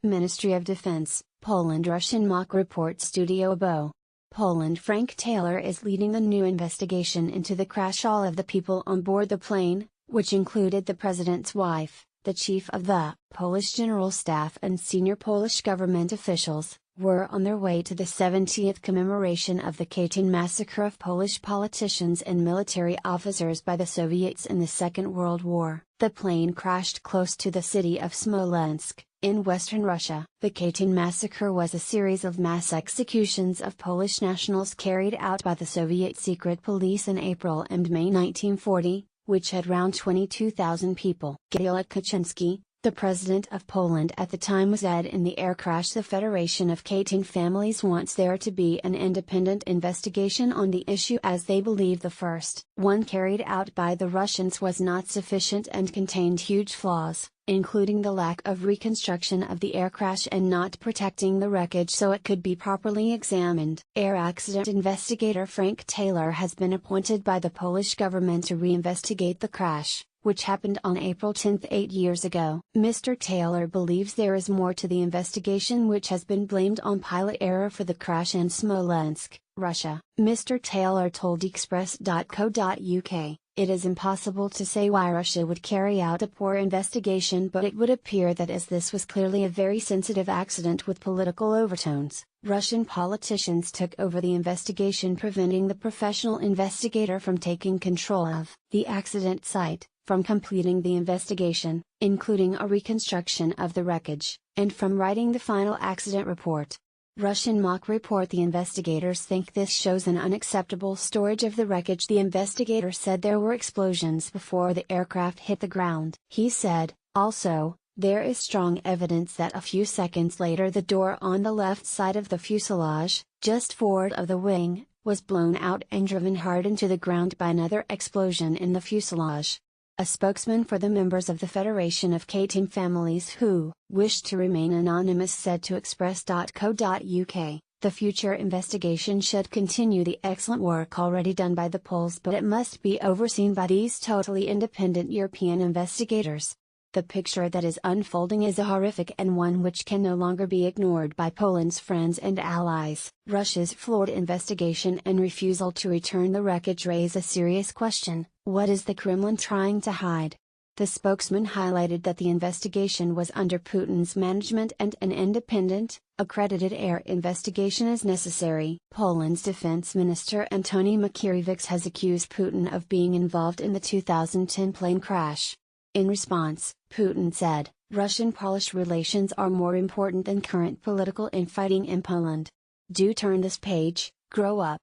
Ministry of Defense, Poland. Russian mock report Studio Bo. Poland. Frank Taylor is leading the new investigation into the crash. All of the people on board the plane, which included the president's wife, the chief of the Polish General Staff and senior Polish government officials, were on their way to the 70th commemoration of the Katyn massacre of Polish politicians and military officers by the Soviets in the Second World War. The plane crashed close to the city of Smolensk, in western Russia. The Katyn massacre was a series of mass executions of Polish nationals carried out by the Soviet secret police in April and May 1940, which had around 22,000 people. Gyula Kaczynski, the president of Poland at the time, was dead in the air crash. The Federation of Katyn Families wants there to be an independent investigation on the issue, as they believe the first one carried out by the Russians was not sufficient and contained huge flaws, including the lack of reconstruction of the air crash and not protecting the wreckage so it could be properly examined. Air accident investigator Frank Taylor has been appointed by the Polish government to reinvestigate the crash, which happened on April 10, 8 years ago. Mr. Taylor believes there is more to the investigation, which has been blamed on pilot error for the crash in Smolensk, Russia. Mr. Taylor told Express.co.uk, "It is impossible to say why Russia would carry out a poor investigation, but it would appear that as this was clearly a very sensitive accident with political overtones, Russian politicians took over the investigation, preventing the professional investigator from taking control of the accident site, from completing the investigation, including a reconstruction of the wreckage, and from writing the final accident report." Russian mock report. The investigators think this shows an unacceptable storage of the wreckage. The investigator said there were explosions before the aircraft hit the ground. He said, also, there is strong evidence that a few seconds later the door on the left side of the fuselage, just forward of the wing, was blown out and driven hard into the ground by another explosion in the fuselage. A spokesman for the members of the Federation of Katyn Families who wished to remain anonymous said to Express.co.uk, "The future investigation should continue the excellent work already done by the Poles, but it must be overseen by these totally independent European investigators." The picture that is unfolding is a horrific and one which can no longer be ignored by Poland's friends and allies. Russia's flawed investigation and refusal to return the wreckage raise a serious question: what is the Kremlin trying to hide? The spokesman highlighted that the investigation was under Putin's management and an independent, accredited air investigation is necessary. Poland's defense minister Antoni Macierewicz has accused Putin of being involved in the 2010 plane crash. In response, Putin said, "Russian-Polish relations are more important than current political infighting in Poland. Do turn this page, grow up."